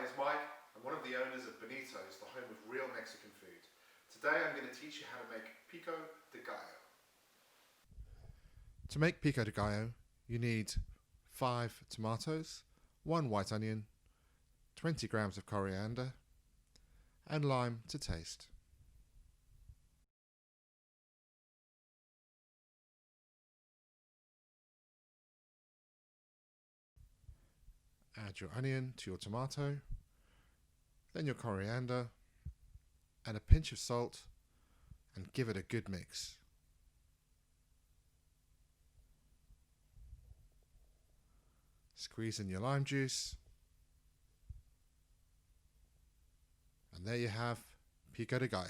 My name is Mike. I'm one of the owners of Benito, the home of real Mexican food. Today I'm going to teach you how to make Pico De Gallo. To make Pico De Gallo, you need 5 tomatoes, 1 white onion, 20 grams of coriander, and lime to taste. Add your onion to your tomato, then your coriander, and a pinch of salt, and give it a good mix. Squeeze in your lime juice, and there you have Pico De Gallo.